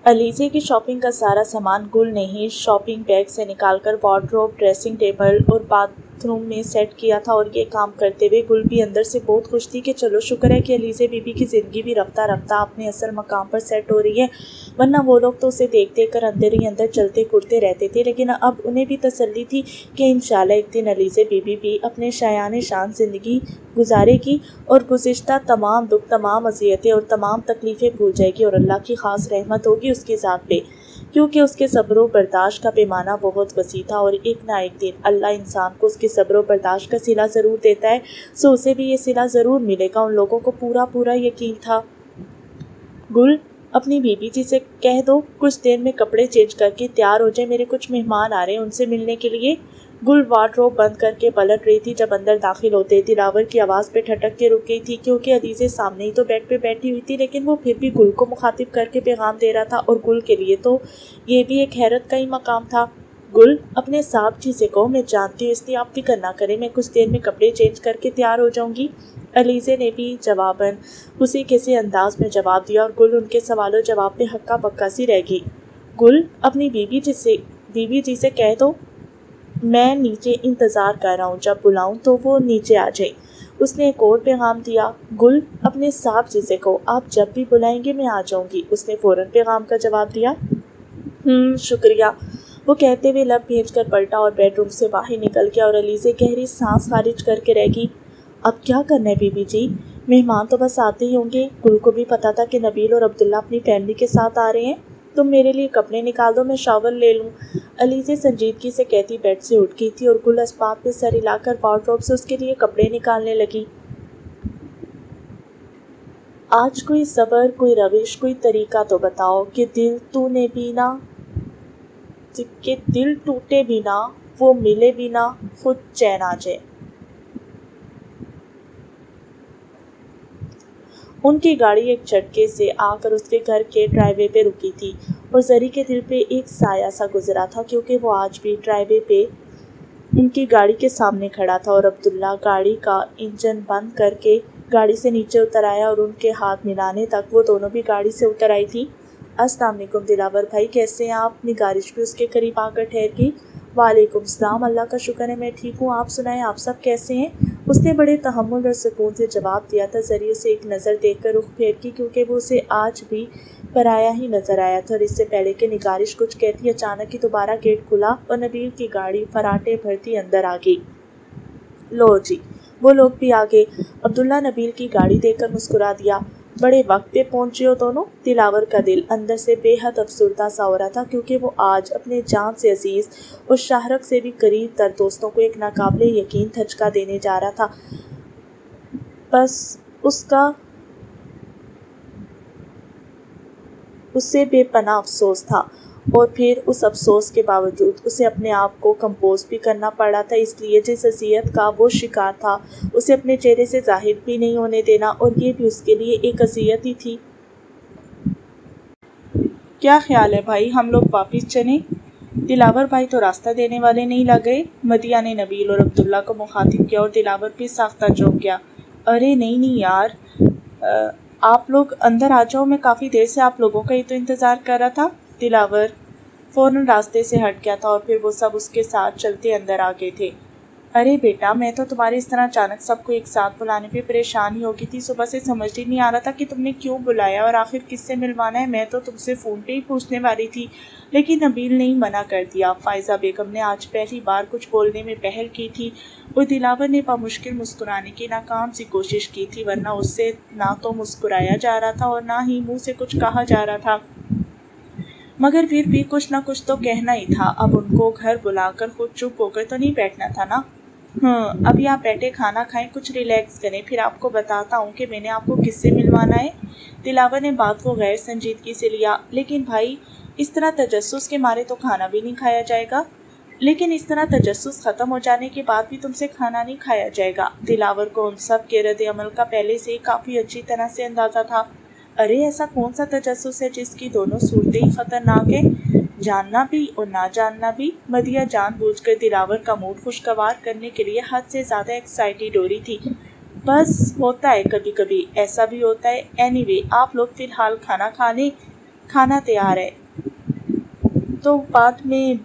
अलीज़े की शॉपिंग का सारा सामान गुल ने ही शॉपिंग बैग से निकालकर वार्डरोब, ड्रेसिंग टेबल और बाथरूम में सेट किया था। और ये काम करते हुए गुल भी अंदर से बहुत खुश थी कि चलो शुक्र है कि अलीज़े बीबी की ज़िंदगी भी रफ्ता रफ्ता अपने असल मकाम पर सेट हो रही है, वरना वो लोग तो उसे देख देख कर अंदर ही अंदर चलते कूदते रहते थे। लेकिन अब उन्हें भी तसल्ली थी कि इंशाल्लाह एक दिन अलीज़े बीबी भी अपने शायान शान ज़िंदगी गुजारेगी और गुज़िश्ता तमाम दुख, तमाम अज़ियतें और तमाम तकलीफ़ें भूल जाएगी और अल्लाह की ख़ास रहमत होगी उसकी ज़ात पे, क्योंकि उसके सब्र व बर्दाश्त का पैमाना बहुत वसी था। और एक ना एक दिन अल्लाह इंसान को उसके सब्र व बर्दाश्त का सिला ज़रूर देता है, सो उसे भी ये सिला ज़रूर मिलेगा। उन लोगों को पूरा पूरा यकीन था। गुल, अपनी बीबी जी से कह दो कुछ देर में कपड़े चेंज करके तैयार हो जाए, मेरे कुछ मेहमान आ रहे हैं उनसे मिलने के लिए। गुल वार्डरोब बंद करके पलट रही थी जब अंदर दाखिल होते दिलावर की आवाज़ पे ठटक के रुक गई थी, क्योंकि अलीज़े सामने ही तो बेड पे बैठी हुई थी, लेकिन वो फिर भी गुल को मुखातिब करके पैगाम दे रहा था। और गुल के लिए तो ये भी एक हैरत का ही मकाम था। गुल, अपने साहब जी से कहो मैं जानती हूँ, इसलिए आप फिक्र ना करें, मैं कुछ देर में कपड़े चेंज करके तैयार हो जाऊँगी। अलीज़े ने भी जवाबन उसी किसी अंदाज में जवाब दिया और गुल उनके सवालों जवाब पे हक्का बक्का सी रह गई। गुल, अपनी बीबी जी से कह दो मैं नीचे इंतज़ार कर रहा हूँ, जब बुलाऊँ तो वो नीचे आ जाए। उसने एक और पैगाम दिया। गुल, अपने साहब जी से कहो आप जब भी बुलाएंगे मैं आ जाऊँगी। उसने फ़ौरन पैगाम का जवाब दिया। शुक्रिया, वो कहते हुए लब भेज कर पलटा और बेडरूम से बाहर निकल गया। और अलीज़े गहरी सांस खारिज करके रह गई। अब क्या करना है बीबी जी, मेहमान तो बस आते ही होंगे। गुल को भी पता था कि नबील और अब्दुल्ला अपनी फैमिली के साथ आ रहे हैं। तुम मेरे लिए कपड़े निकाल दो, मैं शावर ले लूँ। अलीज़े संजीदगी से कहती बेड से उठ गई थी और गुल अस्पात पे सर हिलाकर वार्डरोब से उसके लिए कपड़े निकालने लगी। आज कोई सब्र, कोई रविश, कोई तरीका तो बताओ कि दिल टूटे बिना, वो मिले बिना खुद चैन आ जाए। उनकी गाड़ी एक झटके से आकर उसके घर के ड्राइवे पे रुकी थी और जरी के दिल पे एक साया सा गुजरा था, क्योंकि वो आज भी ड्राइवे पे उनकी गाड़ी के सामने खड़ा था। और अब्दुल्ला गाड़ी का इंजन बंद करके गाड़ी से नीचे उतर आया और उनके हाथ मिलाने तक वो दोनों भी गाड़ी से उतर आई थी। अस्सलाम वालेकुम दिलावर भाई, कैसे हैं आप? निगारिश भी उसके करीब आकर ठहर गई। वालेकुम सलाम, अल्लाह का शुक्र है मैं ठीक हूँ, आप सुनाएं आप सब कैसे हैं? उसने बड़े तहम्मुल और सुकून से जवाब दिया था। जरिए से एक नज़र देखकर रुख फेर की, क्योंकि वो उसे आज भी पराया ही नजर आया था। और इससे पहले कि निगारिश कुछ कहती, अचानक ही दोबारा गेट खुला और नबील की गाड़ी फराटे भरती अंदर आ गई। लो जी, वो लोग भी आ गए। अब्दुल्ला नबील की गाड़ी देखकर मुस्कुरा दिया। बड़े वक्त पे पहुंचे हो दोनों। दिलावर का दिल अंदर से बेहद अफसुर्दा सा हो रहा था, क्योंकि वो आज अपने जान से अजीज और शाहरख से भी करीब तर दोस्तों को एक नाकाबिले यकीन धचका देने जा रहा था। बस उससे बेपनाह अफसोस था, और फिर उस अफसोस के बावजूद उसे अपने आप को कंपोज भी करना पड़ा था, इसलिए जिस अज़ियत का वो शिकार था उसे अपने चेहरे से जाहिर भी नहीं होने देना, और ये भी उसके लिए एक अज़ियत ही थी। क्या ख्याल है भाई, हम लोग वापिस चलें? दिलावर भाई तो रास्ता देने वाले नहीं लग गए। मदिया ने नबील और अब्दुल्ला को मुखातिब किया और दिलावर भी साख्ता चौंक गया। अरे नहीं यार, आप लोग अंदर आ जाओ, मैं काफ़ी देर से आप लोगों का ही तो इंतज़ार कर रहा था। दिलावर फ़ौरन रास्ते से हट गया था और फिर वो सब उसके साथ चलते अंदर आ गए थे। अरे बेटा, मैं तो तुम्हारे इस तरह अचानक सबको एक साथ बुलाने पे परेशान ही हो गई थी। सुबह से समझ ही नहीं आ रहा था कि तुमने क्यों बुलाया और आखिर किससे मिलवाना है। मैं तो तुमसे फ़ोन पे ही पूछने वाली थी, लेकिन नबील ने ही मना कर दिया। फ़ायज़ा बेगम ने आज पहली बार कुछ बोलने में पहल की थी और दिलावर ने बामुश्किल मुस्कुराने की नाकाम सी कोशिश की थी, वरना उससे ना तो मुस्कुराया जा रहा था और ना ही मुँह से कुछ कहा जा रहा था। मगर फिर भी कुछ ना कुछ तो कहना ही था। अब उनको घर बुलाकर खुद चुप होकर तो नहीं बैठना था ना। अभी आप बैठे खाना खाएं, कुछ रिलैक्स करें, फिर आपको बताता हूँ कि मैंने आपको किससे मिलवाना है। दिलावर ने बात को गैर संजीदगी से लिया। लेकिन भाई, इस तरह तजस्सुस के मारे तो खाना भी नहीं खाया जाएगा। लेकिन इस तरह तजस्सुस ख़त्म हो जाने के बाद भी तुमसे खाना नहीं खाया जाएगा। दिलावर को उन सब के रद्द अमल का पहले से ही काफ़ी अच्छी तरह से अंदाज़ा था। अरे ऐसा कौन सा तजस्सुस है जिसकी दोनों सूरतें ही ख़तरनाक है, जानना भी और ना जानना भी। मदिया जानबूझकर दिलावर का मूड खुशगवार करने के लिए हद से ज़्यादा एक्साइटेड हो रही थी। बस होता है कभी कभी, ऐसा भी होता है। एनीवे, आप लोग फ़िलहाल खाना खा लें, खाना तैयार है, तो बाद में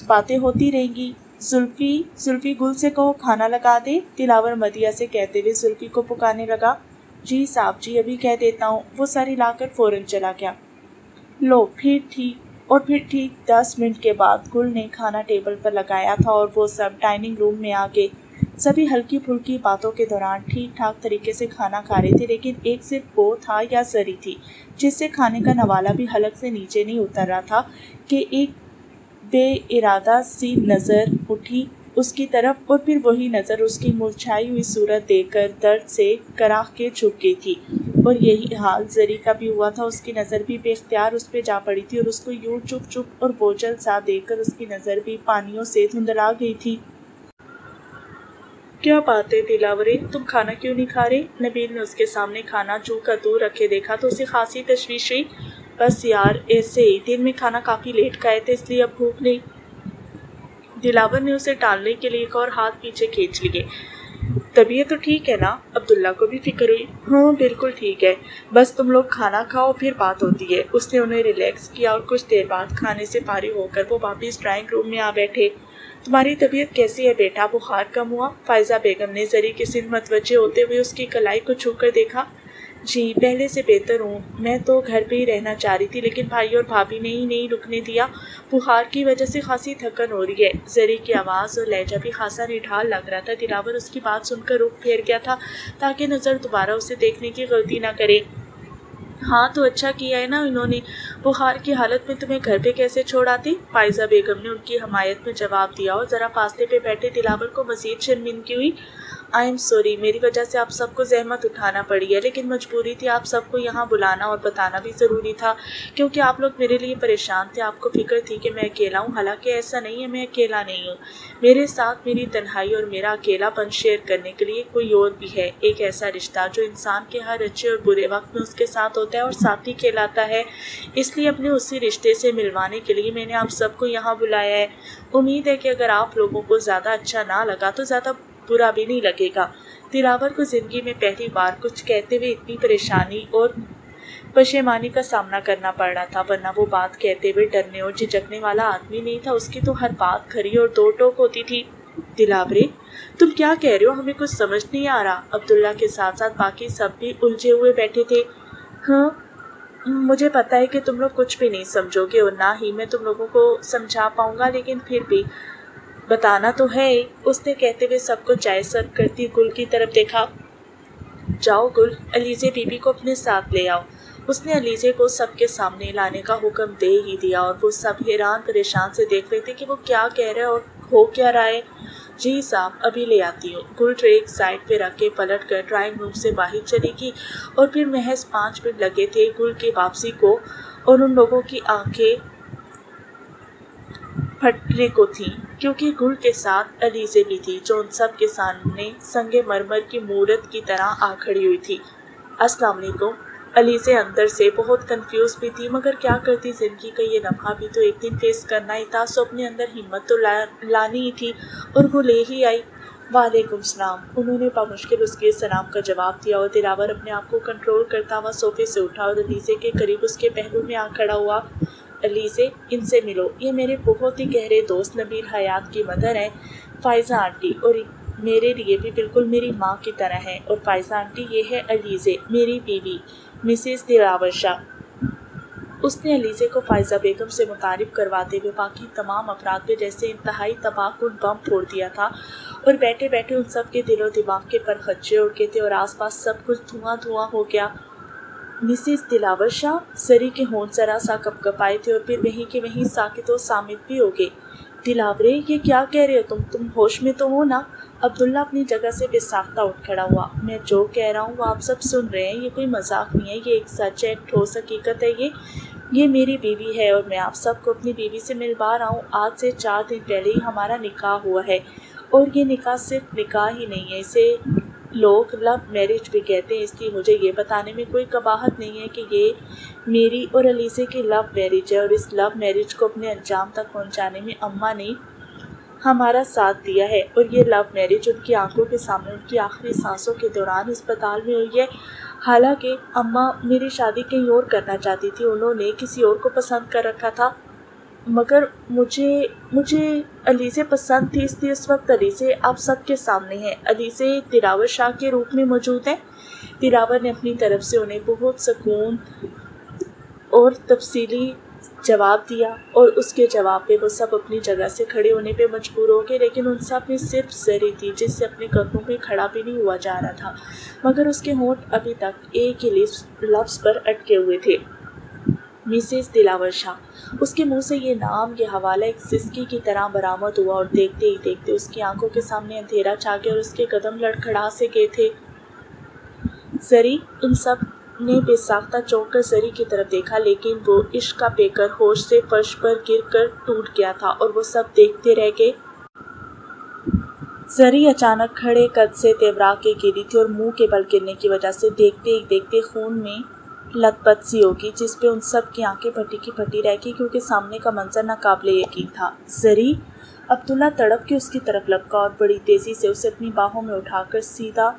बातें होती रहेंगी। जुल्फी गुल से कहो खाना लगा दे, दिलावर मदिया से कहते हुए जुल्फी को पुकारने लगा। जी साहब जी, अभी कह देता हूँ। वो सारी लाकर फौरन चला गया। लो फिर ठीक 10 मिनट के बाद गुल ने खाना टेबल पर लगाया था और वो सब डाइनिंग रूम में आ गए। सभी हल्की फुल्की बातों के दौरान ठीक ठाक तरीके से खाना खा रहे थे, लेकिन एक सिर्फ वो था या जरी थी जिससे खाने का नवाला भी हलक से नीचे नहीं उतर रहा था कि एक बेइरादा सी नज़र उठी उसकी तरफ, और फिर वही नज़र उसकी मुरझाई हुई सूरत देखकर दर्द से कराह के झुक गई थी। और यही हाल जरी का भी हुआ था। उसकी नज़र भी बेख्तियार उस पर जा पड़ी थी और उसको यूं चुप और बोझल सा देखकर उसकी नज़र भी पानियों से धुंधला गई थी। क्या बात है दिलावरे, तुम खाना क्यों नहीं खा रहे? नबील ने उसके सामने खाना चू का दूर रखे देखा तो उसे खासी तशवीश हुई। बस यार ऐसे ही, दिन में खाना काफ़ी लेट खाए थे इसलिए अब भूख नहीं। दिलावर ने उसे टालने के लिए एक और हाथ पीछे खींच लिए। तबीयत तो ठीक है ना? अब्दुल्ला को भी फिक्र हुई। हाँ बिल्कुल ठीक है, बस तुम लोग खाना खाओ फिर बात होती है। उसने उन्हें रिलैक्स किया और कुछ देर बाद खाने से फारिग होकर वो वापिस ड्राइंग रूम में आ बैठे। तुम्हारी तबीयत कैसी है बेटा? बुखार कम हुआ? फायजा बेगम ने जरी के सिर मतवज्जे होते हुए उसकी कलाई को छूकर देखा। जी पहले से बेहतर हूँ। मैं तो घर पे ही रहना चाह रही थी, लेकिन भाई और भाभी ने ही नहीं रुकने दिया। बुखार की वजह से खासी थकन हो रही है। जरी की आवाज़ और लहजा भी खासा निढाल लग रहा था। दिलावर उसकी बात सुनकर रुख फेर गया था ताकि नज़र दोबारा उसे देखने की गलती ना करे। हाँ तो अच्छा किया है ना इन्होंने, बुखार की हालत में तुम्हें घर पे कैसे छोड़ आती? फायजा बेगम ने उनकी हमायत में जवाब दिया और ज़रा फासले पे बैठे दिलावर को मज़ीद शर्मिंदगी हुई। आई एम सॉरी, मेरी वजह से आप सबको जहमत उठाना पड़ी है, लेकिन मजबूरी थी। आप सबको यहाँ बुलाना और बताना भी ज़रूरी था क्योंकि आप लोग मेरे लिए परेशान थे। आपको फिक्र थी कि मैं अकेला हूँ, हालांकि ऐसा नहीं है, मैं अकेला नहीं हूँ। मेरे साथ मेरी तन्हाई और मेरा अकेलापन शेयर करने के लिए कोई और भी है। एक ऐसा रिश्ता जो इंसान के हर अच्छे और बुरे वक्त में उसके साथ होता है और साथ ही कहलाता है। इसलिए अपने उसी रिश्ते से मिलवाने के लिए मैंने आप सबको यहाँ बुलाया है। उम्मीद है कि अगर आप लोगों को ज़्यादा अच्छा ना लगा तो ज़्यादा बुरा भी नहीं लगेगा। दिलावर को ज़िंदगी में पहली बार कुछ कहते हुए इतनी परेशानी और पशेमानी का सामना करना पड़ रहा था, वरना वो बात कहते हुए डरने और झिझकने वाला आदमी नहीं था। उसकी तो हर बात खरी और दो टोक होती थी। दिलावरे तुम क्या कह रहे हो? हमें कुछ समझ नहीं आ रहा। अब्दुल्ला के साथ साथ बाकी सब भी उलझे हुए बैठे थे। हाँ मुझे पता है कि तुम लोग कुछ भी नहीं समझोगे और ना ही मैं तुम लोगों को समझा पाऊंगा, लेकिन फिर भी बताना तो है। उसने कहते हुए सबको चाय सर्व करती गुल की तरफ देखा। जाओ गुल, अलीज़े बीबी को अपने साथ ले आओ। उसने अलीज़े को सबके सामने लाने का हुक्म दे ही दिया और वो सब हैरान परेशान से देख रहे थे कि वो क्या कह रहा है और हो क्या रहा है। जी साहब अभी ले आती हूँ। गुल ट्रे एक साइड पे रख के पलट कर ड्राइंग रूम से बाहर चली गई और फिर महज 5 मिनट लगे थे गुल की वापसी को और उन लोगों की आंखें फटने को थी क्योंकि गुल के साथ अलीज़े भी थी जो उन सब के सामने संगे मरमर की मूरत की तरह आ खड़ी हुई थी। अस्सलाम वालेकुम। अलीज़े अंदर से बहुत कंफ्यूज भी थी, मगर क्या करती, जिंदगी का ये लम्हा भी तो एक दिन फेस करना ही था। सो अपने अंदर हिम्मत तो लानी ही थी और वो ले ही आई। वालेकुम सलाम। उन्होंने बामुश्किल उसके सलाम का जवाब दिया और दिलावर अपने आप को कंट्रोल करता हुआ सोफे से उठा और अलीज़े के करीब उसके पहलू में आ खड़ा हुआ। अलीज़े इनसे मिलो, ये मेरे बहुत ही गहरे दोस्त नबील हयात की मदर है, फायज़ा आंटी, और मेरे लिए भी बिल्कुल मेरी माँ की तरह है। और फायज़ा आंटी ये है अलीज़े, मेरी बीवी मिसेस दिलावर शाह। उसने अलीज़े को फायज़ा बेगम से मुतारिफ करवाते हुए बाकी तमाम अफराद पे जैसे इंतहाई तबाहकुन बम फोड़ दिया था और बैठे बैठे उन सब के दिलो दिमाग के पर खच्चे उड़ गए थे और आसपास सब कुछ धुआं धुआं हो गया। मिसेस दिलावर शाह, सरी के होंठ जरा सा कपकपाए थे और फिर वहीं के वहीं साकित और सामित भी हो गए। दिलावरे ये क्या कह रहे हो तुम होश में तो हो ना? अब्दुल्ला अपनी जगह से बेसाख्ता उठ खड़ा हुआ। मैं जो कह रहा हूँ वो आप सब सुन रहे हैं, ये कोई मजाक नहीं है, ये एक सच है, एक ठोस हकीकत है। ये मेरी बीवी है और मैं आप सबको अपनी बीवी से मिलवा रहा हूँ। आज से 4 दिन पहले ही हमारा निकाह हुआ है और ये निकाह सिर्फ निकाह ही नहीं है, इसे लोग लव मैरिज भी कहते हैं। इसलिए मुझे ये बताने में कोई कबाहत नहीं है कि ये मेरी और अलीज़े की लव मैरिज है और इस लव मैरिज को अपने अंजाम तक पहुंचाने में अम्मा ने ہمارا ساتھ دیا ہے، اور یہ لو میرج ان کی آنکھوں کے سامنے ان کی آخری سانسوں کے دوران اسپتال میں ہوئی ہے۔ حالانکہ اماں میری شادی کہیں اور کرنا چاہتی تھی، انہوں نے کسی اور کو پسند کر رکھا تھا، مگر مجھے علیزے پسند تھی، اس لیے اس وقت علیزے آپ سب کے سامنے ہیں۔ علیزے دلاور شاہ کے روپ میں موجود ہیں۔ دلاور نے اپنی طرف سے انہیں بہت سکون اور تفصیلی جواب دیا، اور اس کے جواب پہ وہ سب اپنی جگہ سے کھڑے ہونے پہ مجبور ہو گئے، لیکن ان سب میں صرف زری تھی جس سے اپنے قدموں پہ کھڑا بھی نہیں ہوا جا رہا تھا، مگر اس کے ہونٹ ابھی تک ایک ہی لفظ پر اٹکے ہوئے تھے، مسز دلاور شاہ۔ اس کے منہ سے یہ نام، یہ حوالہ ایک سسکی کی طرح برآمد ہوا، اور دیکھتے ہی دیکھتے اس کی آنکھوں کے سامنے اندھیرا چھا گیا اور اس کے قدم لڑکھڑا سے گئے تھے۔ زری، ان سب نے بے ساختہ چونک کر زری کی طرف دیکھا، لیکن وہ عشق کا پیکر ہوش سے فرش پر گر کر ٹوٹ گیا تھا، اور وہ سب دیکھتے رہ گئے۔ زری اچانک کھڑے قد سے تیورا کے گری تھی، اور منہ کے بل گرنے کی وجہ سے دیکھتے ہی دیکھتے خون میں لت پت سی ہوگی، جس پہ ان سب کی آنکھیں پھٹی کی پھٹی رہ گئی، کیونکہ سامنے کا منظر ناقابل یقین تھا۔ زری! عبداللہ تڑپ کے اس کی طرف لپکا اور بڑی تیزی سے اسے اپنی باہوں میں اٹھا کر سیدھا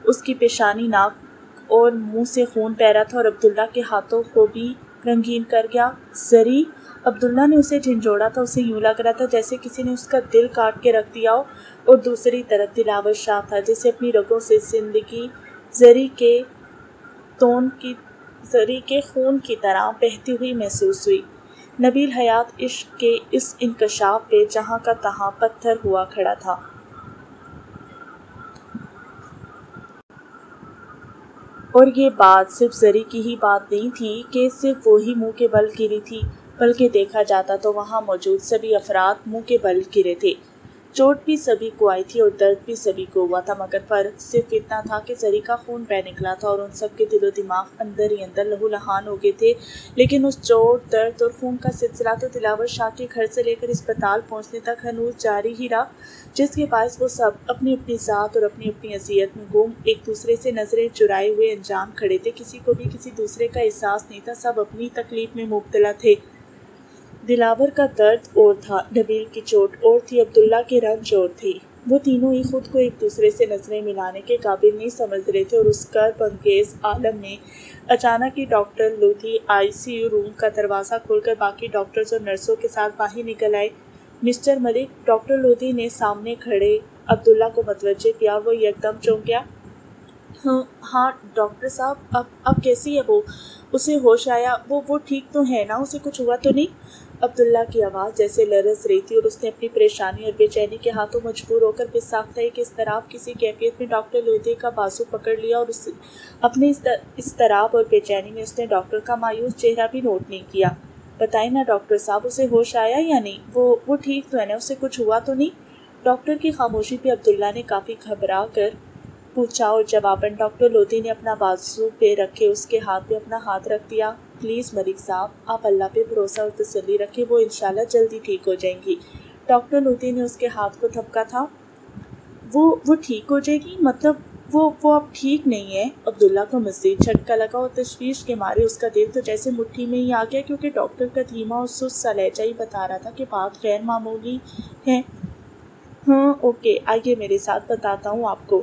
اس کی پیشانی، ناک اور منہ سے خون بہہ رہا تھا، اور عبداللہ کے ہاتھوں کو بھی رنگین کر گیا۔ زری! عبداللہ نے اسے جھنجھوڑا تھا، اسے یوں لگ رہا تھا جیسے کسی نے اس کا دل کاٹ کے رکھ دیا ہو، اور دوسری طرف دلاور شاہ تھا، جسے اپنی رگوں سے زندگی زری کے خون کی طرح بہتی ہوئی محسوس ہوئی۔ نبیل حیات عشق کے اس انکشاف پہ جہاں کا تہاں پتھر ہوا کھڑا تھا۔ اور یہ بات صرف زری کی ہی بات نہیں تھی کہ صرف وہی منہ کے بل گری تھی، بلکہ دیکھا جاتا تو وہاں موجود سبھی افراد منہ کے بل گرے تھے۔ چوٹ بھی سبھی کو آئی تھی اور درد بھی سبھی کو ہوا تھا، مگر فرق صرف اتنا تھا کہ زری کا خون بہہ نکلا تھا اور ان سب کے دل و دماغ اندر ہی اندر لہو لہان ہو گئے تھے۔ لیکن اس چوٹ، درد اور خون کا سلسلہ تو دلاور شاہ کے گھر سے لے کر اسپتال پہنچنے تک ہنوز جاری ہی رہا، جس کے باعث وہ سب اپنی اپنی ذات اور اپنی اپنی اذیت میں گم، ایک دوسرے سے نظریں چرائے ہوئے انجام کھڑے تھے۔ کسی کو بھی کسی دوسرے کا احساس نہیں تھا، سب اپنی تکلیف میں مبتلا تھے۔ دلاور کا درد اور تھا، نبیل کی چوٹ اور تھی، عبداللہ کے رنج اور تھے۔ وہ تینوں ہی خود کو ایک دوسرے سے نظریں ملانے کے قابل نہیں سمجھ رہے تھے، اور اس کرب انگیز عالم میں اچانک ہی ڈاکٹر لودھی ICU روم کا دروازہ کھول کر باقی ڈاکٹرز اور نرسوں کے ساتھ باہر نکل آئے۔ مسٹر ملک، ڈاکٹر لودھی نے سامنے کھڑے عبداللہ کو متوجہ کیا، وہ یکدم چونک گیا۔ ہاں ڈاکٹر صاحب، اب کیسی ہے وہ؟ اسے ہوش آیا؟ وہ ٹھیک تو ہے نا؟ اسے کچھ ہوا تو نہیں؟ عبداللہ کی آواز جیسے لرز رہی تھی، اور اس نے اپنی پریشانی اور بے چینی کے ہاتھوں مجبور ہو کر بے ساختہ ایک اضطراب کسی کیفیت میں ڈاکٹر لودھی کا بازو پکڑ لیا، اور اپنے اضطراب اور بے چینی میں اس نے ڈاکٹر کا مایوس چہرہ بھی نوٹ نہیں کیا۔ بتائیں نا ڈاکٹر صاحب، اسے ہوش آیا یا نہیں؟ وہ ٹھیک تو ہے نا؟ اسے کچھ ہوا تو نہیں؟ ڈاکٹر کی خاموشی پہ عبداللہ نے کافی گھبرا کر پوچھا، اور جواباً ڈاکٹر لودھی نے اپنا بازو پہ رکھے اس کے ہاتھ پہ اپنا ہاتھ رکھ دیا۔ پلیز ملک صاحب، آپ اللہ پہ بھروسہ اور تسلی رکھیں، وہ انشاءاللہ جلدی ٹھیک ہو جائیں گی۔ ڈاکٹر لودھی نے اس کے ہاتھ کو تھپکا تھا۔ وہ ٹھیک ہو جائے گی؟ مطلب وہ اب ٹھیک نہیں ہے؟ عبداللہ کو مزید جھٹکا لگا، اور تشویش کے مارے اس کا دل تو جیسے مٹھی میں ہی آ گیا، کیونکہ ڈاکٹر کا دھیما اور سست سا لہجہ ہی بتا رہا تھا کہ بات غیر معمولی ہے۔ ہاں اوکے، آئیے میرے ساتھ، بتاتا ہوں آپ کو،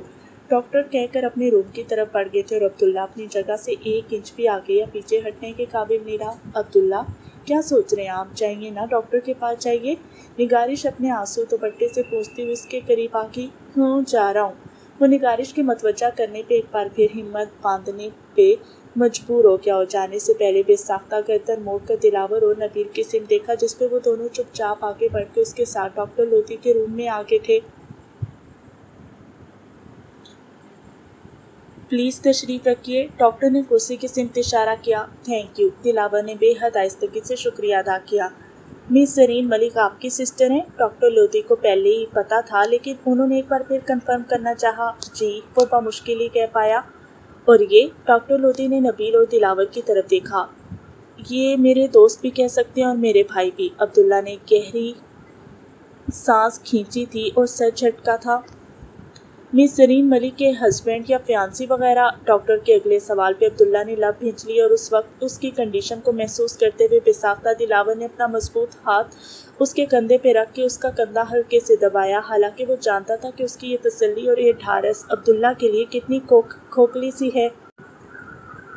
ڈاکٹر کہہ کر اپنے روم کی طرف بڑھ گئے تھے، اور عبداللہ اپنی جگہ سے 1 انچ بھی آگے یا پیچھے ہٹنے کے قابل نہیں رہا۔ عبداللہ، کیا سوچ رہے ہیں آپ؟ جائیے نا، ڈاکٹر کے پاس جائیے۔ نگارش اپنے آنسو دوپٹے سے پوچھتی ہوئی اس کے قریب آ گئی۔ ہاں جا رہا ہوں۔ وہ نگارش کے متوجہ کرنے پہ ایک بار پھر ہمت باندھنے پہ مجبور ہو گیا، اور جانے سے پہلے بے ساختہ گردن موڑ کر دلاور اور نبیل کی سمت دیکھا، جس پہ وہ دونوں چپ چاپ آگے بڑھ کے اس کے ساتھ ڈاکٹر لودھی کے روم میں آگے تھے۔ پلیز تشریف رکھیے، ڈاکٹر نے کرسی کی سمت اشارہ کیا۔ تھینک یو، دلاور نے بے حد آہستگی سے شکریہ ادا کیا۔ مس زرین ملک آپ کی سسٹر ہیں؟ ڈاکٹر لودھی کو پہلے ہی پتا تھا، لیکن انہوں نے ایک بار پھر کنفرم کرنا چاہا۔ جی، وہ بمشکل ہی کہہ پایا۔ اور یہ؟ ڈاکٹر لودھی نے نبیل اور دلاور کی طرف دیکھا۔ یہ میرے دوست بھی کہہ سکتے ہیں اور میرے بھائی بھی۔ عبداللہ نے گہری سانس کھینچی تھی اور سر جھٹکا تھا۔ मिस जरीन मलिक के हस्बैंड या फियांसी वगैरह? डॉक्टर के अगले सवाल पे अब्दुल्ला ने लब भींच ली और उस वक्त उसकी कंडीशन को महसूस करते हुए बेसाख्ता दिलावर ने अपना मजबूत हाथ उसके कंधे पे रख के उसका कंधा हल्के से दबाया। हालांकि वो जानता था कि उसकी ये तसल्ली और ये ढारस अब्दुल्ला के लिए कितनी खोखली सी है।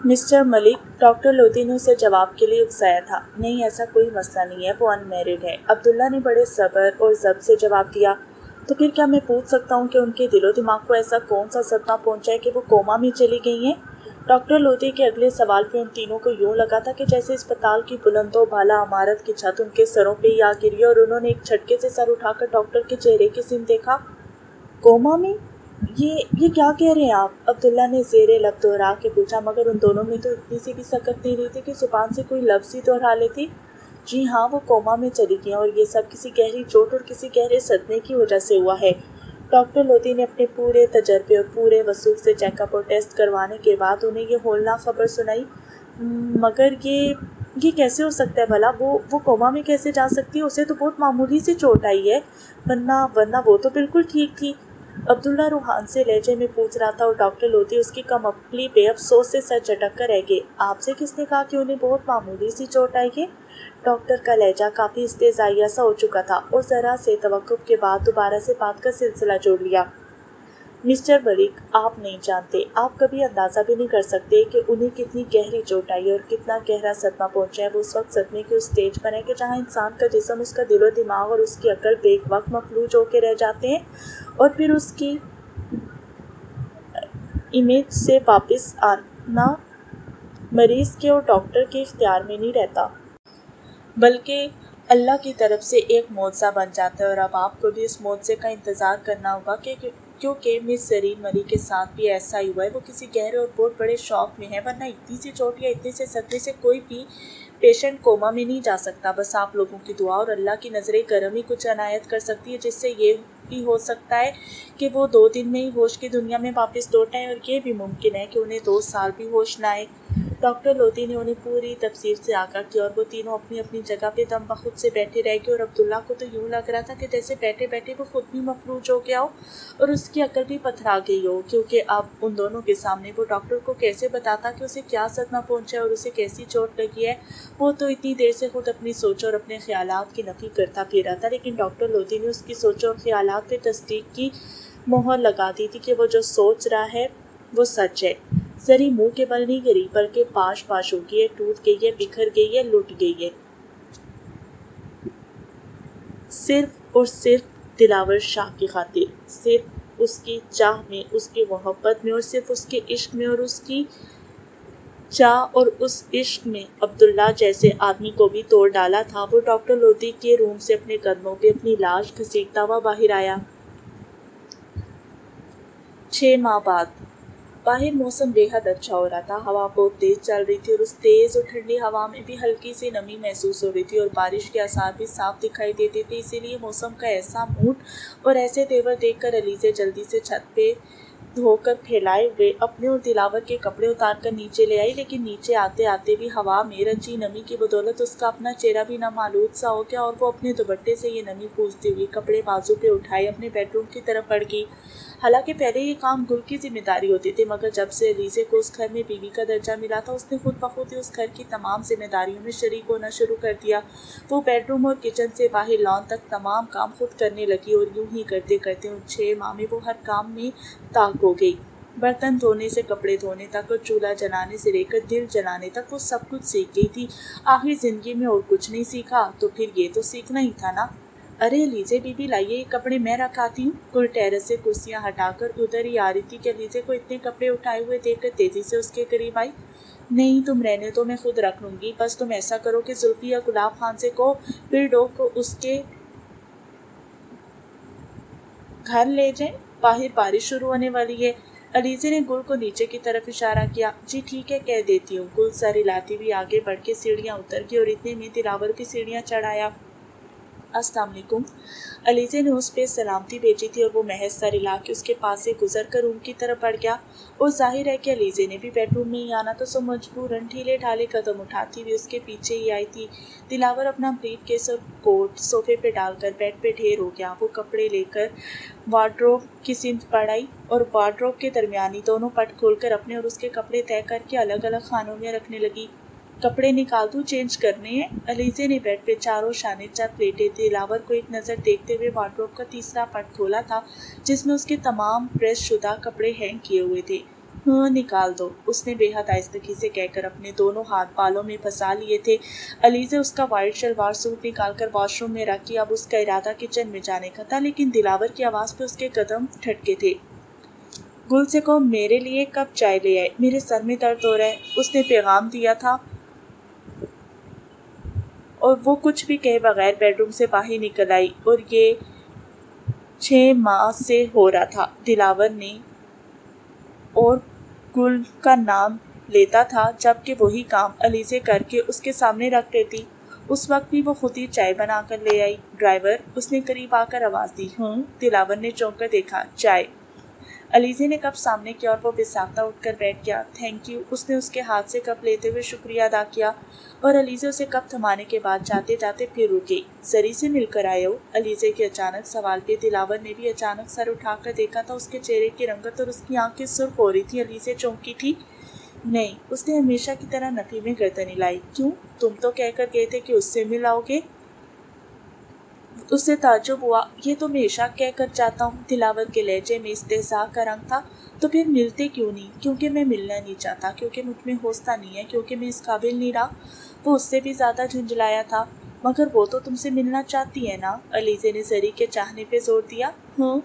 मिस्टर मलिक, डॉक्टर लोधी ने उसे जवाब के लिए उकसाया था। नहीं, ऐसा कोई मसला नहीं है, वो अनमैरिड है। अब्दुल्ला ने बड़े सब्र और ज़ब्त से जवाब दिया। तो फिर क्या मैं पूछ सकता हूँ कि उनके दिलो दिमाग को ऐसा कौन सा सदमा पहुँचा है कि वो कोमा में चली गई हैं? डॉक्टर लोधी के अगले सवाल पे उन तीनों को यूँ लगा था कि जैसे अस्पताल की बुलंदो बाला इमारत की छत उनके सरों पे ही आ गिरी और उन्होंने एक झटके से सर उठाकर डॉक्टर के चेहरे की सिम देखा। कोमा में? ये क्या कह रहे हैं आप? अब्दुल्ला ने ज़ेरे लब दोहरा के पूछा, मगर उन दोनों में तो इतनी सी भी सकत नहीं रही थी कि जुबान से कोई लफ्ज़ ही दोहरा लेती। जी हाँ, वो कोमा में चली गई और ये सब किसी गहरी चोट और किसी गहरे सदमे की वजह से हुआ है। डॉक्टर लोधी ने अपने पूरे तजर्बे और पूरे वसूख से चेकअप और टेस्ट करवाने के बाद उन्हें ये होलनाक खबर सुनाई। मगर ये कैसे हो सकता है भला? वो कोमा में कैसे जा सकती है? उसे तो बहुत मामूली सी चोट आई है, वरना वो तो बिल्कुल ठीक थी। अब्दुल्ला रूहान से लहजे में पूछ रहा था और डॉक्टर लोधी उसकी कमअक्ली पे अफसोस से सर झटक कर रह गए। आपसे किसने कहा कि उन्हें बहुत मामूली सी चोट आई है? डॉक्टर का लहजा काफ़ी इस्तेज़ाइया सा हो चुका था और ज़रा से तवक्कुफ के बाद दोबारा से बात का सिलसिला जोड़ लिया। मिस्टर मलिक, आप नहीं जानते, आप कभी अंदाज़ा भी नहीं कर सकते कि उन्हें कितनी गहरी चोट आई और कितना गहरा सदमा पहुंचा है। वो उस वक्त सदमे के उस स्टेज पर है कि जहां इंसान का जिस्म, उसका दिलो दिमाग और उसकी अकल बेक वक्त मफलूज होकर रह जाते हैं और फिर उसकी इमेज से वापस आना मरीज़ के और डॉक्टर के इख्तियार में नहीं रहता, बल्कि अल्लाह की तरफ से एक मौजज़ा बन जाता है। और अब आपको भी इस मौजज़े का इंतज़ार करना होगा क्योंकि मिस जरीन मलिक के साथ भी ऐसा ही हुआ है। वो किसी गहरे और बहुत बड़े शौक में है, वरना इतनी सी चोट या इतने से सदमे से कोई भी पेशेंट कोमा में नहीं जा सकता। बस आप लोगों की दुआ और अल्लाह की नज़र करम ही कुछ अनायत कर सकती है, जिससे ये भी हो सकता है कि वो 2 दिन में ही होश की दुनिया में वापस लौट आए और ये भी मुमकिन है कि उन्हें 2 साल भी होश ना आए। डॉक्टर लोधी ने उन्हें पूरी तफसीर से आगाह किया और वो तीनों अपनी अपनी जगह पे दम बखुद से बैठे रह गए। और अब्दुल्ला को तो यूँ लग रहा था कि जैसे बैठे बैठे वो खुद भी मफलूज हो गया हो और उसकी अकल भी पथरा गई हो, क्योंकि अब उन दोनों के सामने वो डॉक्टर को कैसे बताता कि उसे क्या सदमा पहुंचा है और उसे कैसी चोट लगी है। वो तो इतनी देर से खुद अपनी सोच और अपने ख्यालात की नफ़ी करता फिर रहा था, लेकिन डॉक्टर लोधी ने उसकी सोच और ख्यालात पे तस्दीक की मोहर लगा दी थी कि वो जो सोच रहा है वो सच है। जरी मुंह के बल नहीं गिरी, बल्कि पाश पाश हो गई है, टूट गई है, बिखर गई है, लुट गई है, सिर्फ और सिर्फ दिलावर शाह की खातिर, सिर्फ उसकी चाह में, उसकी मोहब्बत में और सिर्फ उसके इश्क में और उसकी चाह और उस इश्क में अब्दुल्ला जैसे आदमी को भी तोड़ डाला था। वो डॉक्टर लोधी के रूम से अपने कदमों पे अपनी लाश घसीटता हुआ बाहर आया। 6 माह बाद बाहर मौसम बेहद अच्छा हो रहा था। हवा बहुत तेज़ चल रही थी और उस तेज़ और ठंडी हवा में भी हल्की सी नमी महसूस हो रही थी और बारिश के आसार भी साफ दिखाई देते थे। इसीलिए मौसम का ऐसा मूड और ऐसे तेवर देखकर अलीज़े जल्दी से छत पे धोकर फैलाए हुए अपने और दिलावर के कपड़े उतार कर नीचे ले आई, लेकिन नीचे आते आते भी हवा में रंजी नमी की बदौलत उसका अपना चेहरा भी नामालूद सा हो गया और वो अपने दुपट्टे से ये नमी पूछती हुई कपड़े बाजू पे उठाए अपने बेडरूम की तरफ बढ़ गई। हालांकि पहले ये काम गुल की जिम्मेदारी होती थी, मगर जब से अलीज़े को उस घर में बीवी का दर्जा मिला था, उसने खुद बखुद ही उस घर की तमाम जिम्मेदारियों में शरीक होना शुरू कर दिया। वो बेडरूम और किचन से बाहर लॉन तक तमाम काम खुद करने लगी और यूं ही करते करते उन 6 माह में वो हर काम में ताक हो गई। बर्तन धोने से कपड़े धोने तक और चूल्हा जलाने से लेकर दिल जलाने तक वो सब कुछ सीख गई थी। आखिर ज़िंदगी में और कुछ नहीं सीखा तो फिर ये तो सीखना ही था ना। अरे अलीज़े बीबी, लाइए ये कपड़े मैं रखाती हूँ। गुल टेरेस से कुर्सियाँ हटाकर उधर ही आ रही थी कि अलीज़े को इतने कपड़े उठाए हुए देखकर तेज़ी से उसके करीब आई। नहीं, तुम रहने तो, मैं खुद रख लूँगी। बस तुम ऐसा करो कि जुल्फी या गुलाब खान से को फिर डॉग को उसके घर ले जाएं, बाहर बारिश शुरू होने वाली है। अलीज़े ने गुल को नीचे की तरफ इशारा किया। जी ठीक है, कह देती हूँ। गुल सर हिलाती हुई आगे बढ़ के सीढ़ियाँ उतर गई और इतने में दिलावर भी सीढ़ियाँ चढ़ आया। अस्सलाम वालेकुम। अलीज़े ने उस पे सलामती भेजी थी और वो महज सर हिला के उसके पास से गुजर कर रूम की तरफ बढ़ गया। और जाहिर है कि अलीज़े ने भी बेडरूम में ही आना था, सो मजबूरन ढीले ढाले कदम उठाती हुई उसके पीछे ही आई थी। दिलावर अपना ब्रीफ केस और कोट सोफे पे डालकर बेड पे ढेर हो गया। वो कपड़े लेकर वार्डरोब की सिमत बढ़ आई और वार्डरोब के दरमियानी दोनों पट खोलकर अपने और उसके कपड़े तय करके अलग अलग खानों में रखने लगी। कपड़े निकाल दूं, चेंज करने हैं। अलीज़े ने बेड पे चारों शाने चार प्लेटें दिलावर को एक नज़र देखते हुए वार्डरोब का तीसरा पट खोला था, जिसमें उसके तमाम प्रेस शुदा कपड़े हैंग किए हुए थे। हाँ, निकाल दो, उसने बेहद आहिस्तगी से कहकर अपने दोनों हाथ बालों में फंसा लिए थे। अलीज़े उसका वाइट शलवार सूट निकालकर वॉशरूम में रखी। अब उसका इरादा किचन में जाने का था, लेकिन दिलावर की आवाज़ पे उसके कदम ठटके थे। गुल से कहो मेरे लिए कप चाय ले आए, मेरे सर में दर्द हो रहा है, उसने पैगाम दिया था। और वो कुछ भी कहे बगैर बेडरूम से बाहर निकल आई। और ये 6 माह से हो रहा था। दिलावर ने और गुल का नाम लेता था, जबकि वही काम अलीज़े करके उसके सामने रख देती। उस वक्त भी वो खुद ही चाय बना कर ले आई। ड्राइवर, उसने करीब आकर आवाज़ दी। दिलावर ने चौंक कर देखा। चाय। अलीज़े ने कप सामने किया और वो बेसाख्ता उठकर बैठ गया। थैंक यू, उसने उसके हाथ से कप लेते हुए शुक्रिया अदा किया। और अलीज़े उसे कप थमाने के बाद जाते जाते फिर रुकी। जरी से मिलकर आए हो? अलीज़े के अचानक सवाल पे दिलावर ने भी अचानक सर उठाकर देखा था। उसके चेहरे की रंगत और उसकी आंखें सुर्ख हो रही थी। अलीज़े चौंकी थी। नहीं, उसने हमेशा की तरह नफी में गर्दन हिलाई। क्यों? तुम तो कहकर गए थे कि उससे मिल आओगे। उससे ताज्जुब हुआ। ये तो मैं हमेशा कहकर जाता हूँ। दिलावर के लहजे में इस्तेज़ा का रंग था। तो फिर मिलते क्यों नहीं? क्योंकि मैं मिलना नहीं चाहता, क्योंकि मुझ में हौसला नहीं है, क्योंकि मैं इस काबिल नहीं रहा। वो उससे भी ज़्यादा झुंझलाया था। मगर वो तो तुमसे मिलना चाहती है ना? अलीज़े ने जरी के चाहने पे जोर दिया। हाँ,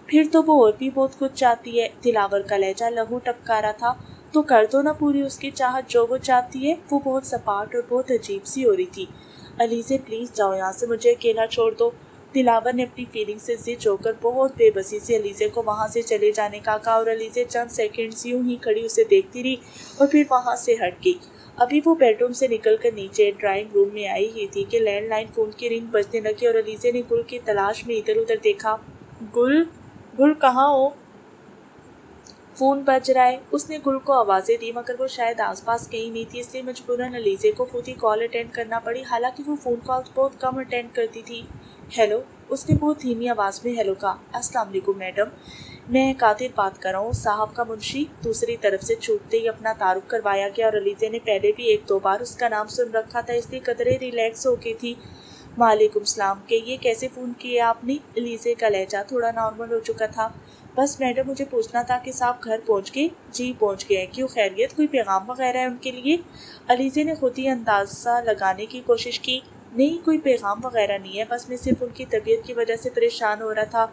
फिर तो वो और भी बहुत कुछ चाहती है। दिलावर का लहजा लहू टपका रहा था। तो कर दो ना पूरी उसकी चाहत जो वो चाहती है। वो बहुत सपाट और बहुत अजीब सी हो रही थी। अलीज़े प्लीज़ जाओ यहाँ से, मुझे अकेला छोड़ दो। दिलावर ने अपनी फीलिंग से जिद होकर बहुत बेबसी से अलीज़े को वहाँ से चले जाने का कहा। और अलीज़े चंद सेकंड्स यूं ही खड़ी उसे देखती रही और फिर वहाँ से हट गई। अभी वो बेडरूम से निकलकर नीचे ड्राइंग रूम में आई ही थी कि लैंडलाइन फ़ोन की रिंग बजने लगी और अलीज़े ने गुल की तलाश में इधर उधर देखा। गुल, गुल कहाँ हो? फ़ोन बज रहा है। उसने गुल को आवाज़ें दी, मगर वो शायद आसपास कहीं नहीं थी, इसलिए मजबूरन अलीज़े को खुद ही कॉल अटेंड करना पड़ी। हालांकि वो फ़ोन कॉल्स बहुत कम अटेंड करती थी। हेलो, उसने बहुत धीमी आवाज़ में हेलो कहा। अस्सलाम वालेकुम मैडम, मैं कातिल बात कर रहा हूँ, साहब का मुंशी। दूसरी तरफ से छूटते ही अपना तारुफ करवाया गया और अलीज़े ने पहले भी 1-2 बार उसका नाम सुन रखा था, इसलिए कदरे रिलैक्स हो गई थी। वालेकुम सलाम, के ये कैसे फ़ोन किया आपने? अलीज़े का लहजा थोड़ा नॉर्मल हो चुका था। बस मैडम, मुझे पूछना था कि साहब घर पहुंच गए? जी पहुंच गए। क्यों, खैरियत? कोई पैगाम वगैरह है उनके लिए? अलीज़े ने खुद ही अंदाज़ा लगाने की कोशिश की। नहीं, कोई पैगाम वगैरह नहीं है, बस मैं सिर्फ उनकी तबीयत की वजह से परेशान हो रहा था।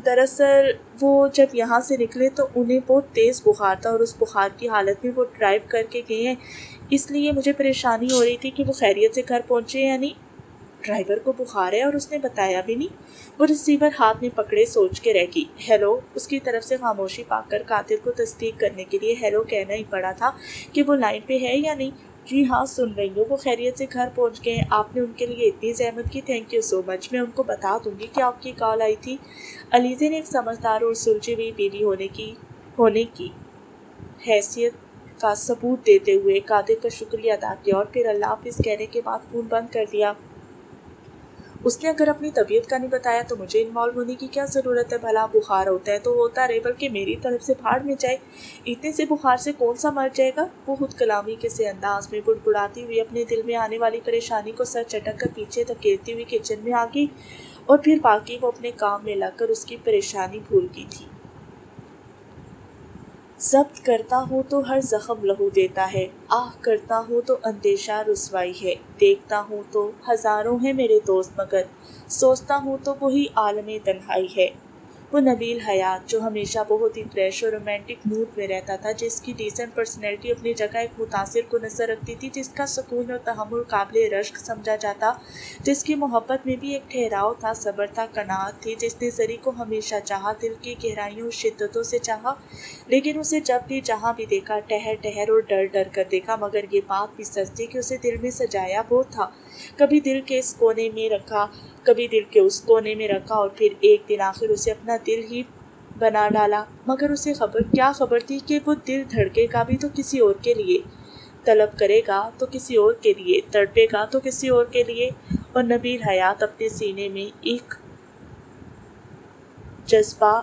दरअसल वो जब यहाँ से निकले तो उन्हें बहुत तेज़ बुखार था और उस बुखार की हालत में वो ड्राइव करके गए हैं, इसलिए मुझे परेशानी हो रही थी कि वो खैरियत से घर पहुँचे या नहीं। ड्राइवर को बुखार है और उसने बताया भी नहीं? वो रिसीवर हाथ में पकड़े सोच के रह गई। हेलो, उसकी तरफ से खामोशी पाकर कातिल को तस्दीक करने के लिए हेलो कहना ही पड़ा था कि वो लाइन पे है या नहीं। जी हाँ, सुन रही हूँ, वो खैरियत से घर पहुँच गए। आपने उनके लिए इतनी ज़हमत की, थैंक यू सो मच। मैं उनको बता दूंगी कि आपकी कॉल आई थी। अलीज़े ने एक समझदार और सुलझी हुई बीवी होने की हैसियत का सबूत देते हुए कातिल का शुक्रिया अदा किया और फिर अल्लाह हाफिज़ कहने के बाद फ़ोन बंद कर दिया। उसने अगर अपनी तबीयत का नहीं बताया तो मुझे इन्वॉल्व होने की क्या ज़रूरत है? भला बुखार होता है तो होता रहे, बल्कि मेरी तरफ से भाड़ में जाए। इतने से बुखार से कौन सा मर जाएगा? वो खुद कलामी के से अंदाज में बुड़बुड़ाती हुई अपने दिल में आने वाली परेशानी को सर चटक कर पीछे धकेलती हुई किचन में आ गई और फिर बाकी वो अपने काम में लगकर उसकी परेशानी भूल गई थी। ज़ब्त करता हूँ तो हर ज़ख्म लहू देता है, आह करता हूँ तो अंदेशा रुसवाई है, देखता हूँ तो हज़ारों हैं मेरे दोस्त मगर सोचता हूँ तो वही आलमे तन्हाई है। وہ نبیل حیات جو ہمیشہ بہت ہی فریش اور رومانٹک موڈ میں رہتا تھا، جس کی ڈیسنٹ پرسنالٹی اپنی جگہ ایک متاثر کو نظر رکھتی تھی، جس کا سکون اور تحمل قابل رشک سمجھا جاتا، جس کی محبت میں بھی ایک ٹھہراؤ تھا، صبر تھا، قناعت تھی، جس نے زری کو ہمیشہ چاہا، دل کی گہرائیوں اور شدتوں سے چاہا، لیکن اسے جب بھی جہاں بھی دیکھا ٹہر اور ڈر کر دیکھا، مگر یہ بات بھی سچ تھی کہ اسے دل میں سجایا بہت تھا، کبھی دل کے اس کونے میں رکھا، کبھی دل کے اس کونے میں رکھا، اور پھر ایک دن آخر اسے اپنا دل ہی بنا ڈالا، مگر اسے کیا خبر تھی کہ وہ دل دھڑکے گا بھی تو کسی اور کے لیے، طلب کرے گا تو کسی اور کے لیے، تڑپے گا تو کسی اور کے لیے، اور نبیل حیات اپنے سینے میں ایک جذبہ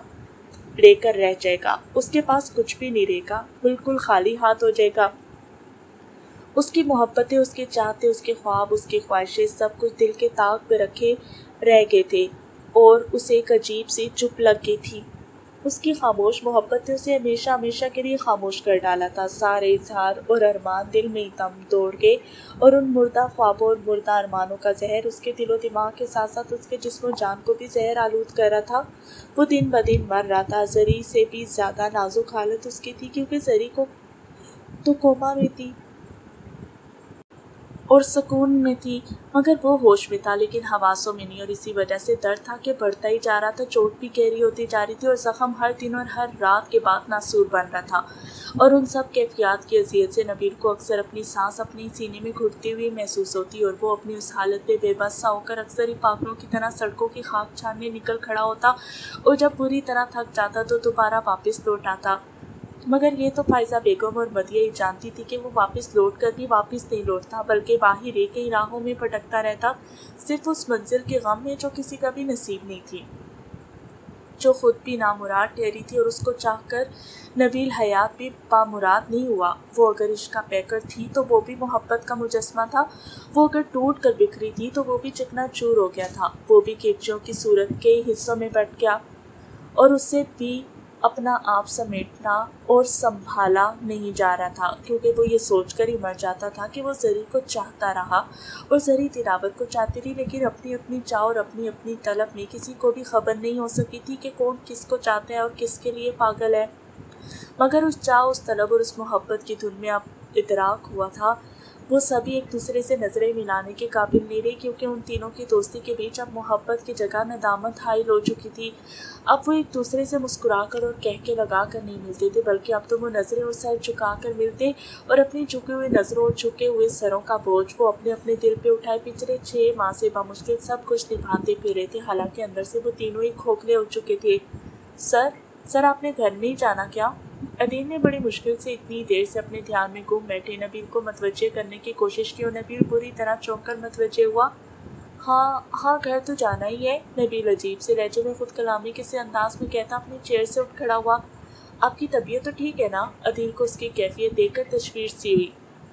لے کر رہ جائے گا، اس کے پاس کچھ بھی نہیں رہے گا، بالکل خالی ہاتھ ہو جائے گا، اس کی محبتیں، اس کے چاہتے، اس کے خواب، اس کی خواہشیں، سب کچھ دل کے طاق پہ رکھے رہ گئے تھے، اور اسے ایک عجیب سی چپ لگ گئی تھی، اس کی خاموش محبت نے اسے ہمیشہ ہمیشہ کے لیے خاموش کر ڈالا تھا، سارے اظہار اور ارمان دل میں ہی دم توڑ گئے، اور ان مردہ خوابوں اور مردہ ارمانوں کا زہر اس کے دل و دماغ کے ساتھ ساتھ اس کے جسم و جان کو بھی زہر آلود کر رہا تھا، وہ دن بدن مر رہا تھا، زری سے بھی زیادہ نازک حالت اس کی تھی، کیونکہ زری کو تو کوما میں تھی اور سکون میں تھی، مگر وہ ہوش میں تھا لیکن حواسوں میں نہیں، اور اسی وجہ سے درد تھا کہ بڑھتا ہی جا رہا تھا، چوٹ بھی گہری ہوتی جا رہی تھی، اور زخم ہر دن اور ہر رات کے بعد ناسور بن رہا تھا، اور ان سب کیفیات کی اذیت سے نبیل کو اکثر اپنی سانس اپنے سینے میں گھٹتی ہوئی محسوس ہوتی، اور وہ اپنی اس حالت پہ بے بس سا ہو کر اکثر ہی پاگلوں کی طرح سڑکوں کی خاک چھاننے نکل کھڑا ہوتا، اور جب بری طرح تھک جاتا تو دوبارہ واپس لوٹ آتا، مگر یہ تو فائزہ بیگم اور مدیہ ہی جانتی تھی کہ وہ واپس لوٹ کر بھی واپس نہیں لوٹتا، بلکہ باہر ہی کئی راہوں میں بھٹکتا رہتا، صرف اس منزل کے غم میں جو کسی کا بھی نصیب نہیں تھی، جو خود بھی نامراد ٹھہری تھی، اور اس کو چاہ کر نبیل حیات بھی بامراد نہیں ہوا، وہ اگر عشق کا پیکر تھی تو وہ بھی محبت کا مجسمہ تھا، وہ اگر ٹوٹ کر بکھری تھی تو وہ بھی چکنا چور ہو گیا تھا، وہ بھی کیچڑوں کی صورت کے حصوں میں بٹ گیا، اور اس سے بھی اپنا آپ سمیٹنا اور سنبھالا نہیں جا رہا تھا، کیونکہ وہ یہ سوچ کر ہی مر جاتا تھا کہ وہ زری کو چاہتا رہا اور زری دلاور کو چاہتی رہی، لیکن اپنی اپنی چاہ اور اپنی اپنی طلب میں کسی کو بھی خبر نہیں ہو سکی تھی کہ کون کس کو چاہتا ہے اور کس کے لیے پاگل ہے، مگر اس چاہ، اس طلب اور اس محبت کی دھن میں اب ادراک ہوا تھا وہ سبھی ایک دوسرے سے نظریں ملانے کے قابل نہیں رہی، کیونکہ ان تینوں کی دوستی کے بیچ اب محبت کی جگہ ندامت حائل ہو چکی تھی، اب وہ ایک دوسرے سے مسکرا کر اور کہکے لگا کر نہیں ملتے تھے، بلکہ اب تو وہ نظریں اور سر جھکا کر ملتے، اور اپنی جھکے ہوئے نظروں اور جھکے ہوئے سروں کا بوجھ وہ اپنے اپنے دل پہ اٹھائے پچھلے 6 ماہ سے بمشکل سب کچھ نبھاتے پھر رہے تھے، حالانکہ اندر سے وہ تینوں ہی کھوکھلے ہو چکے تھے۔ سر آپ نے گھر نہیں جانا کیا؟ عدیل نے بڑی مشکل سے اتنی دیر سے اپنے دھیان میں گم بیٹھے نبیل کو متوجہ کرنے کی کوشش کی، اور نبیل بری طرح چونک کر متوجہ ہوا۔ ہاں گھر تو جانا ہی ہے، نبیل عجیب سے لہجے میں خود کلامی کے سے انداز میں کہتا اپنی چیئر سے اٹھ کھڑا ہوا۔ آپ کی طبیعت تو ٹھیک ہے نا؟ عدیل کو اس کی کیفیت دیکھ کر تشویش سی ہوئی۔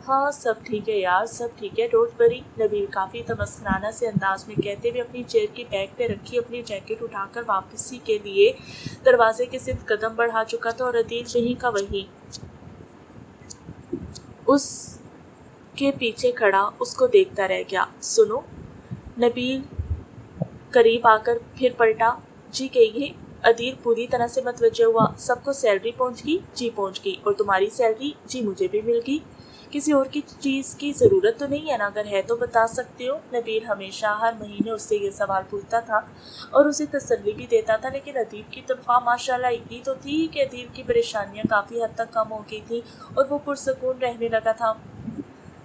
ہاں سب ٹھیک ہے یار، سب ٹھیک ہے، ڈونٹ وری، نبیل کافی تمسخرانہ سے انداز میں کہتے ہوئے اپنی چیئر کی بیک پہ رکھی اپنی جیکٹ اٹھا کر واپسی کے لیے دروازے کے سمت قدم بڑھا چکا تھا، اور عدیل وہیں کا وہیں اس کے پیچھے کھڑا اس کو دیکھتا رہ گیا۔ سنو، نبیل قریب آ کر پھر پلٹا۔ جی کہیے؟ عدیل پوری طرح سے متوجہ ہوا۔ سب کو سیلری پہنچ گئی؟ جی پہنچ گئی۔ اور تمہاری سیلری؟ جی مجھے بھی مل گئی۔ کسی اور کی چیز کی ضرورت تو نہیں ہے نا؟ اگر ہے تو بتا سکتے ہو۔ نبیل ہمیشہ ہر مہینے اس سے یہ سوال پوچھتا تھا اور اسے تسلی بھی دیتا تھا، لیکن عدیل کی تنخواہ ماشاءاللہ اتنی تو تھی کہ عدیل کی پریشانیاں کافی حد تک کم ہو گئی تھیں اور وہ پرسکون رہنے لگا تھا۔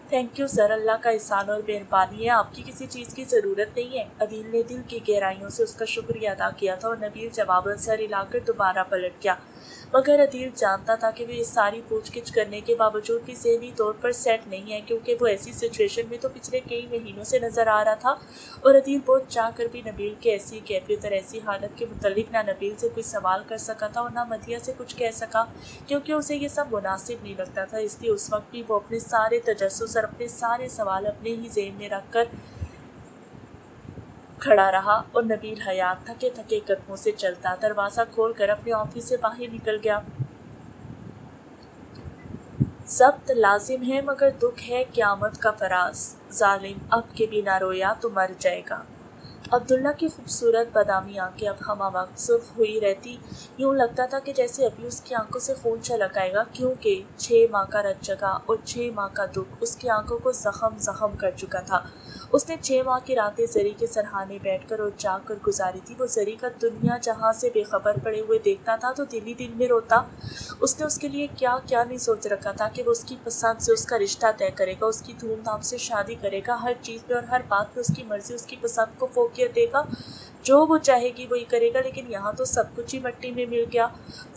تھینک یو سر، اللہ کا احسان اور مہربانی ہے، آپ کی کسی چیز کی ضرورت نہیں ہے۔ عدیل نے دل کی گہرائیوں سے اس کا شکریہ ادا کیا تھا، اور نبیل جواباً سر ہلا کر دوبارہ پلٹ گیا، مگر عدیل جانتا تھا کہ وہ یہ ساری پوچھ گچھ کرنے کے باوجود بھی ذہنی طور پر سیٹ نہیں ہے، کیونکہ وہ ایسی سچویشن میں تو پچھلے کئی مہینوں سے نظر آ رہا تھا، اور عدیل بہت چاہ کر بھی نبیل کے ایسی کیفیت اور ایسی حالت کے متعلق نہ نبیل سے کوئی سوال کر سکا تھا اور نہ مدیہ سے کچھ کہہ سکا، کیونکہ اسے یہ سب مناسب نہیں لگتا تھا، اس لیے اس وقت بھی وہ اپنے سارے تجسس اور اپنے سارے سوال اپنے ہی ذہن میں رکھ کر کھڑا رہا، اور نبیل حیات تھکے تھکے قدموں سے چلتا دروازہ کھول کر اپنے آفس سے باہر نکل گیا۔ ضبط لازم ہے مگر دکھ ہے قیامت کا فراز، ظالم اب کے بھی نہ رویا تو مر جائے گا۔ عبداللہ کی خوبصورت بادامی آنکھیں اب ہمہ وقت سرخ ہوئی رہتی، یوں لگتا تھا کہ جیسے ابھی اس کی آنکھوں سے خون چھلک آئے گا، کیونکہ 6 ماہ کا رت جگا اور 6 ماہ کا دکھ اس کی آنکھوں کو زخم زخم کر چکا تھا۔ اس نے 6 ماہ کی راتیں زری کے سرہانے بیٹھ کر اور جاگ کر گزاری تھی۔ وہ زری کا دنیا جہاں سے بے خبر پڑے ہوئے دیکھتا تھا تو دل ہی دل میں روتا۔ اس نے اس کے لیے کیا کیا نہیں سوچ رکھا تھا کہ وہ اس کی پسند سے اس کا رشتہ طے کرے گا، اس کی دھوم دھام سے شادی کرے گا، ہر چیز پہ اور ہر بات پہ اس کی مرضی، اس کی پسند کو فوقیت دے گا، جو وہ چاہے گی وہی کرے گا۔ لیکن یہاں تو سب کچھ ہی مٹی میں مل گیا۔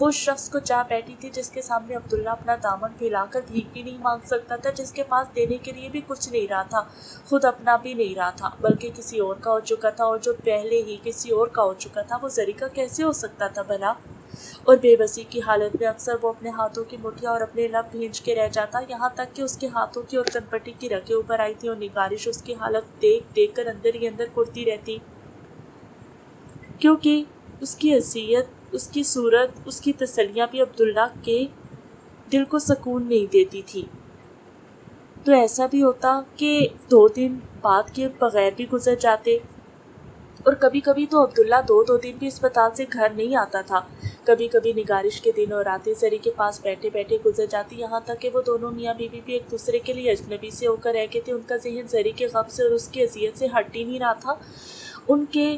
وہ شخص کو چاہ بیٹھی تھی جس کے سامنے عبداللہ اپنا دامن پھیلا کر بھیک بھی نہیں مانگ سکتا تھا، جس کے پاس دینے کے لیے بھی کچھ نہیں رہا تھا، خود اپنا بھی نہیں رہا تھا بلکہ کسی اور کا ہو چکا تھا، اور جو پہلے ہی کسی اور کا ہو چکا تھا وہ زری کا کیسے ہو سکتا تھا بھلا؟ اور بے بسی کی حالت میں اکثر وہ اپنے ہاتھوں کی مٹھیاں اور اپنے لب بھینچ کے رہ جاتا، یہاں تک کہ اس کے ہاتھوں کی اور کنپٹی کی رگیں اوپر آئی تھی اور نگارش اس کی حالت دیکھ دیکھ کر اندر ہی اندر کرتی رہتی، کیونکہ اس کی حیثیت، اس کی صورت، اس کی تسلیاں بھی عبداللہ کے دل کو سکون نہیں دیتی تھی۔ تو ایسا بھی ہوتا کہ 2 دن بعد کے بغیر بھی گزر جاتے، اور کبھی کبھی تو عبداللہ 2 دن بھی اسپتال سے گھر نہیں آتا تھا۔ کبھی کبھی نگارش کے دن اور راتیں زری کے پاس بیٹھے بیٹھے گزر جاتی، یہاں تک کہ وہ دونوں میاں بیوی بھی ایک دوسرے کے لیے اجنبی سے ہو کر رہ گئے تھے۔ ان کا ذہن زری کے غم سے اور اس کی اذیت سے ہٹ ہی نہیں رہا تھا۔ ان کے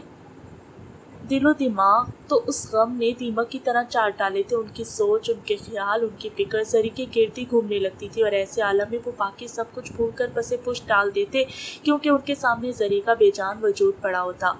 دل و دماغ تو اس غم نے دیمک کی طرح چاٹ ڈالے تھے۔ ان کی سوچ، ان کے خیال، ان کی فکر زری کے گرد ہی گھومنے لگتی تھی، اور ایسے عالم میں وہ باقی سب کچھ بھول کر پسے پشت ڈال دیتے، کیونکہ ان کے سامنے زری کا بے جان وجود پڑا ہوتا،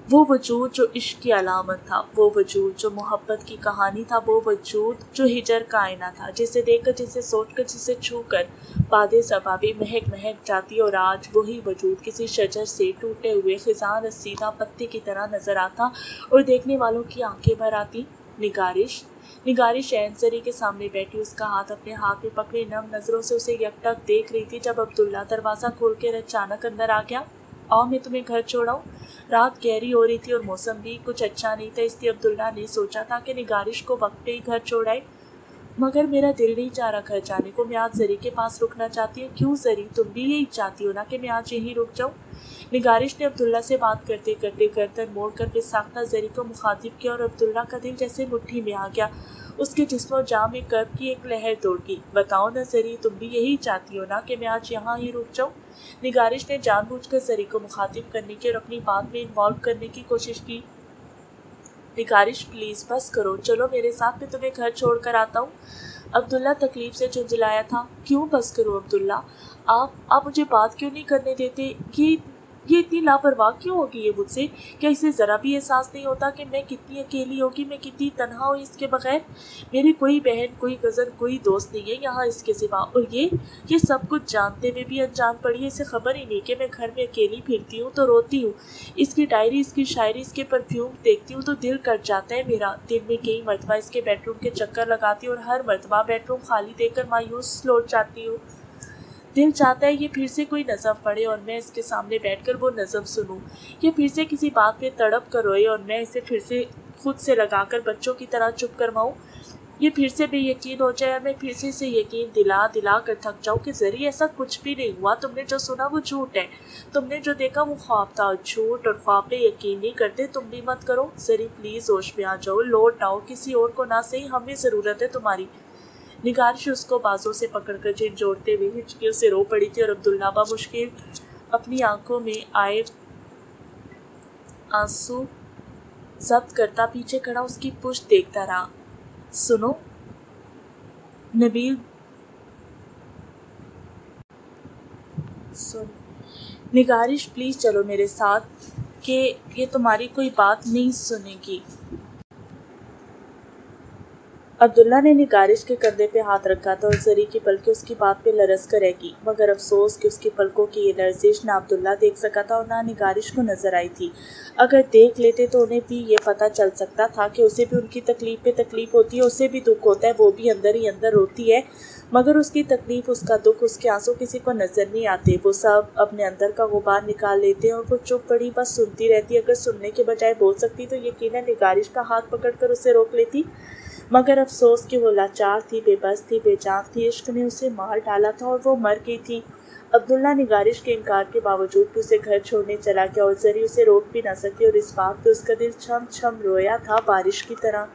وہ وجود جو عشق کی علامت تھا، وہ وجود جو محبت کی کہانی تھا، وہ وجود جو ہجر کا آئینہ تھا، جسے دیکھ کر، جسے سوچ کر، جسے چھو کر بادِ صبا بھی مہک مہک جاتی، اور آج وہی وجود کسی شجر سے ٹوٹے ہوئے خزاں رسیدہ پتے کی طرح نظر آتا اور دیکھنے والوں کی آنکھیں بھر آتی۔ نگارش عین زری کے سامنے بیٹھی، اس کا ہاتھ اپنے ہاتھ میں پکڑے نم نظروں سے اسے یک ٹک دیکھ رہی تھی، جب عبداللہ دروازہ کھول کے اچانک اندر آ گیا۔ آؤ میں تمہیں گھر چھوڑاؤں۔ رات گہری ہو رہی تھی اور موسم بھی کچھ اچھا نہیں تھا، اس لیے عبداللہ نے سوچا تھا کہ نگارش کو وقت پہ ہی گھر چھوڑائے، مگر میرا دل نہیں چاہ رہا گھر جانے کو، میں آج زری کے پاس رکنا چاہتی ہوں۔ کیوں زری، تم بھی یہی چاہتی ہو نا کہ میں آج یہیں رک جاؤں؟ نگارش نے عبداللہ سے بات کرتے کرتے گردن موڑ کر بے ساختہ زری کو مخاطب کیا، اور عبداللہ کا دل جیسے مٹھی میں آ گیا، اس کے جسم و جاں میں کرب کی ایک لہر دوڑ گئی۔ بتاؤ نا زری، تم بھی یہی چاہتی ہو نا کہ میں آج یہاں ہی رک جاؤں؟ نگارش نے جان بوجھ کر زری کو مخاطب کرنے کی اور اپنی بات میں انوالو کرنے کی کوشش کی۔ نگارش پلیز بس کرو، چلو میرے ساتھ، میں تمہیں گھر چھوڑ کر آتا ہوں۔ عبداللہ تکلیف سے جھنجھلایا تھا۔ کیوں بس کرو عبداللہ، آپ مجھے بات کیوں نہیں کرنے دیتے؟ یہ اتنی لاپرواہ کیوں ہوگی یہ مجھ سے؟ کیا اسے ذرا بھی احساس نہیں ہوتا کہ میں کتنی اکیلی ہوگی، میں کتنی تنہا ہوں اس کے بغیر؟ میری کوئی بہن، کوئی کزن، کوئی دوست نہیں ہے یہاں اس کے سوا، اور یہ سب کچھ جانتے ہوئے بھی انجان پڑی ہے۔ اسے خبر ہی نہیں کہ میں گھر میں اکیلی پھرتی ہوں تو روتی ہوں، اس کی ڈائری، اس کی شاعری، اس کے پرفیوم دیکھتی ہوں تو دل کٹ جاتا ہے میرا۔ دن میں کئی مرتبہ اس کے بیڈ روم کے چکر لگاتی ہوں اور ہر مرتبہ بیڈ روم خالی دیکھ کر مایوس لوٹ جاتی ہوں۔ دل چاہتا ہے یہ پھر سے کوئی نظم پڑھے اور میں اس کے سامنے بیٹھ کر وہ نظم سنوں، یہ پھر سے کسی بات پہ تڑپ کر روئے اور میں اسے پھر سے خود سے لگا کر بچوں کی طرح چپ کرواؤں، یہ پھر سے بے یقین ہو جائے اور میں پھر سے اسے یقین دلا کر تھک جاؤں کہ زری ایسا کچھ بھی نہیں ہوا، تم نے جو سنا وہ جھوٹ ہے، تم نے جو دیکھا وہ خواب تھا، جھوٹ اور خواب پہ یقین نہیں کرتے، تم بھی مت کرو۔ زری پلیز ہوش میں آ جاؤ، لوٹ آؤ، کسی اور کو نہ صحیح، ہمیں ضرورت ہے تمہاری۔ نگارش اس کو بازوں سے پکڑ کر جھنجھوڑتے ہوئے ہچکیوں سے رو پڑی تھی، اور عبداللہ بمشکل اپنی آنکھوں میں آئے آنسو ضبط کرتا پیچھے کھڑا اس کی پشت دیکھتا رہا۔ سنو نبیل، نگارش پلیز چلو میرے ساتھ، کہ یہ تمہاری کوئی بات نہیں سنے گی۔ عبداللہ نے نگارش کے کندھے پہ ہاتھ رکھا تھا اور زری کی پلکیں اس کی بات پہ لرز کر رہ گئی، مگر افسوس کہ اس کی پلکوں کی یہ لرزش نہ عبداللہ دیکھ سکا تھا اور نہ نگارش کو نظر آئی تھی۔ اگر دیکھ لیتے تو انہیں بھی یہ پتہ چل سکتا تھا کہ اسے بھی ان کی تکلیف پہ تکلیف ہوتی ہے، اسے بھی دکھ ہوتا ہے، وہ بھی اندر ہی اندر روتی ہے، مگر اس کی تکلیف، اس کا دکھ، اس کے آنسو کسی کو نظر نہیں آتے۔ وہ سب اپنے اندر کا غبار نکال لیتے ہیں اور وہ چپ پڑی بس سنتی رہتی۔ اگر سننے کے بجائے بول سکتی تو یقیناً نگارش کا ہاتھ پکڑ کر اسے روک لیتی، مگر افسوس کہ وہ لاچار تھی، بے بس تھی، بے جان تھی، عشق نے اسے مار ڈالا تھا اور وہ مر گئی تھی۔ عبداللہ نگارش کے انکار کے باوجود بھی اسے گھر چھوڑنے چلا گیا اور زری اسے روک بھی نہ سکی اور اس بات پہ اس کا دل چھم چھم رویا تھا بارش کی طرح۔